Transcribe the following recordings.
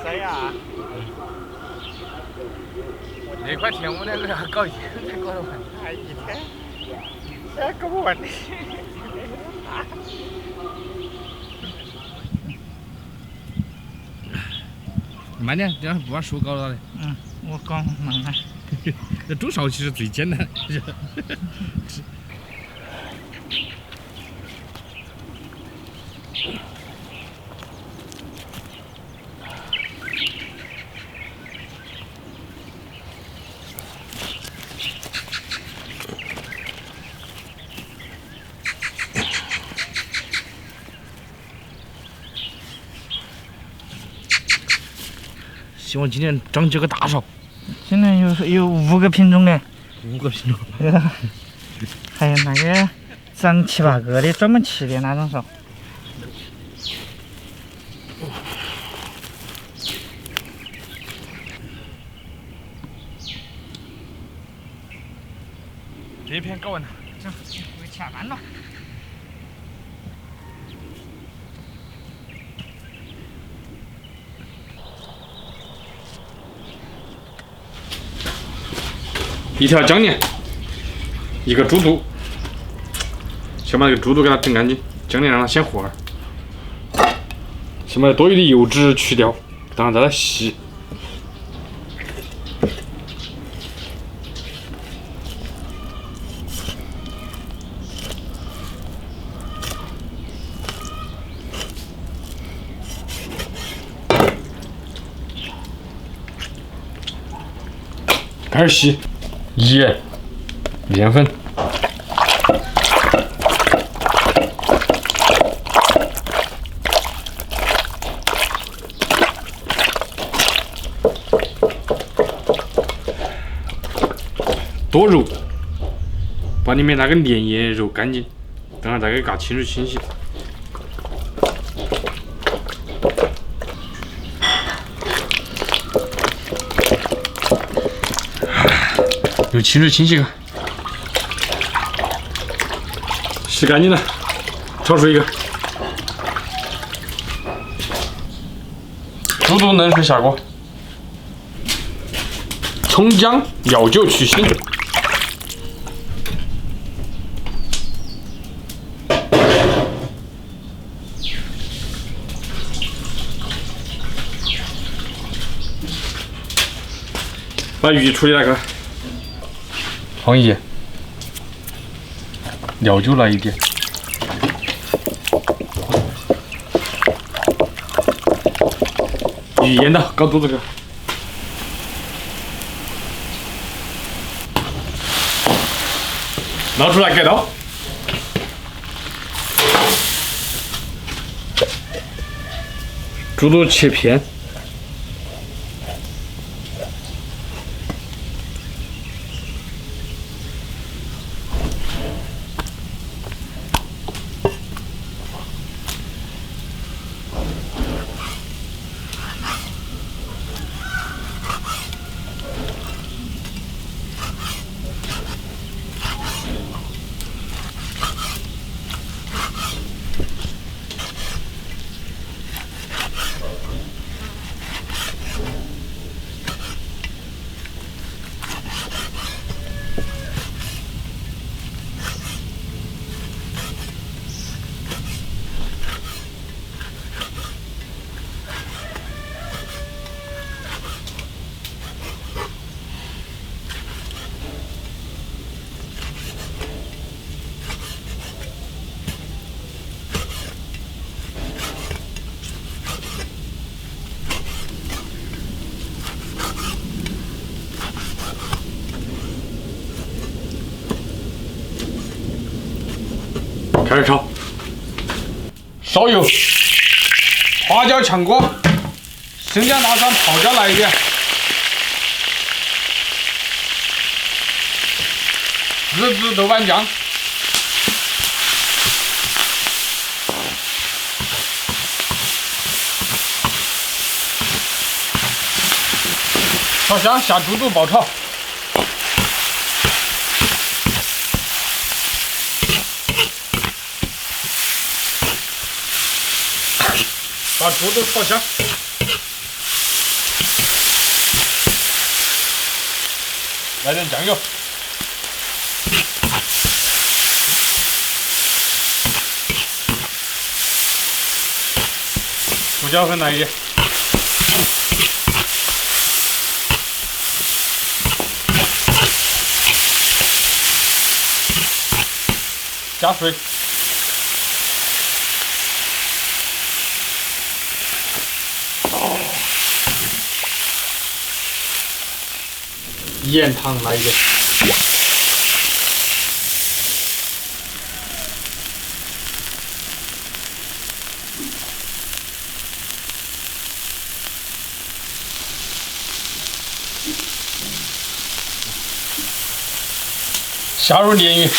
塞呀！那块田我们两个要搞一天才搞得完，哎，一天，哎，搞不完的。慢点，这样不把树搞到的。嗯，我搞慢慢。这煮烧其实最简单。希望今年长几个大勺。现在有5个品种的，5个品种。还有那个长7、8个的专门吃的那种勺。这片搞完了，这回下班了。一条姜连，一个猪肚，先把这个猪肚给它整干净，姜连让它先和儿，先把多余的油脂去掉，然后再来洗。开始洗。盐、面粉、多揉，把里面那个粘液揉干净，等下再给它清水清洗。用清水清洗个，洗干净了，焯水一个。猪肚冷水下锅，葱姜料酒去腥，把鱼处理那个。放盐，料酒来一点，鱼腌到搞肚子去，捞出来改刀，猪肚切片。开始炒，烧油，花椒炝锅，生姜、大蒜、泡椒来一点，自制豆瓣酱，炒香下猪肚爆炒。把猪肚炒香，来点酱油，胡椒粉来一点，加水。盐糖来一点，下入鲢鱼，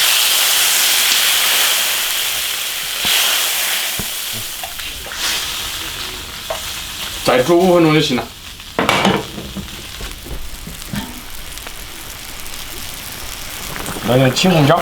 再煮5分钟就行了。来点青红椒，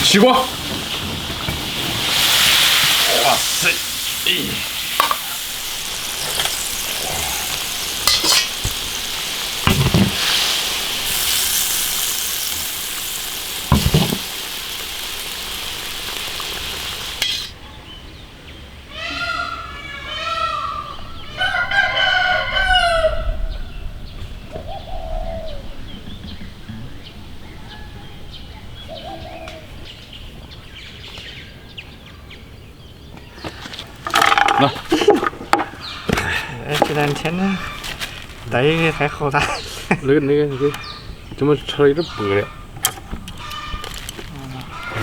西瓜，哇塞！来，这两天呢，带也太好大。那个，怎么吃了有点白了？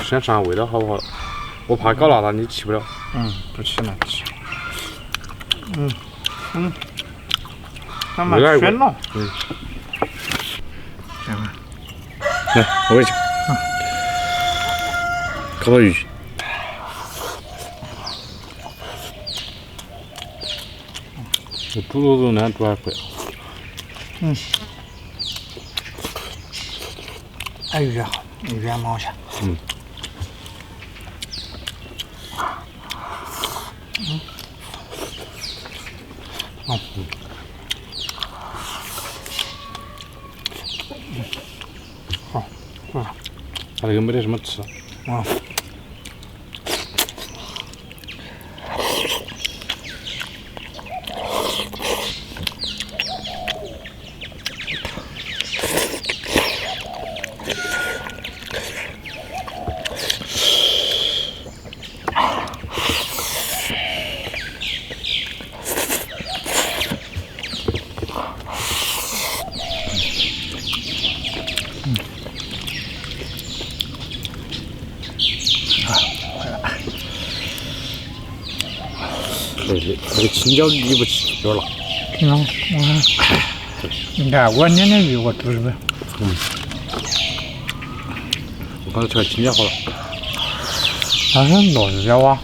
先尝下味道好不好？我怕搞辣了你吃不了。不吃了，吃。味道鲜了。这样吧。来，我给你讲。烤到鱼。煮那煮还会。鱼好，鱼还蛮好吃。好，它这个没得什么吃。那个青椒鱼不吃，有点辣。你看我两条鱼我煮是不是？我刚才吃了青椒好了。好像糯子椒啊。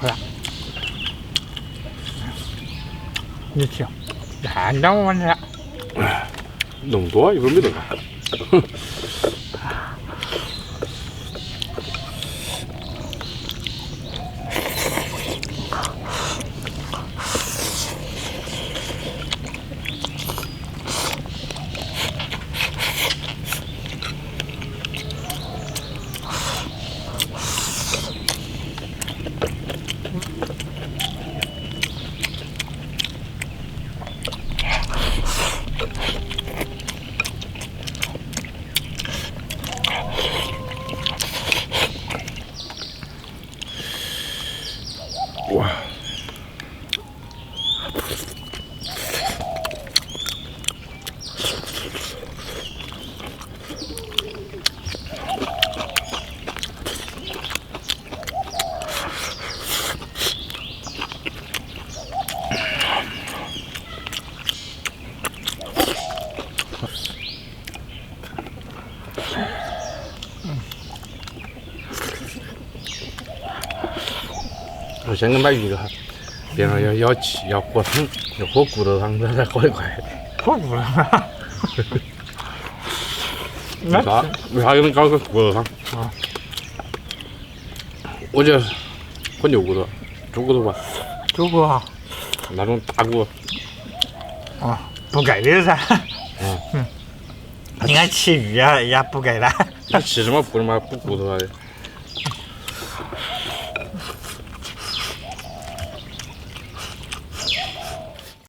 好了。你吃，看到我了。弄多一会儿没弄完。我先给买鱼哈，别人要鸡要喝汤，要喝骨头汤，那才喝得快。好不了。为啥给你搞个骨头汤？啊，我觉得喝牛骨头、猪骨头吧，猪骨哈。那种大骨。啊，不盖的噻。应该吃鱼啊，也不盖的。你吃什么补的嘛？补骨头啊的。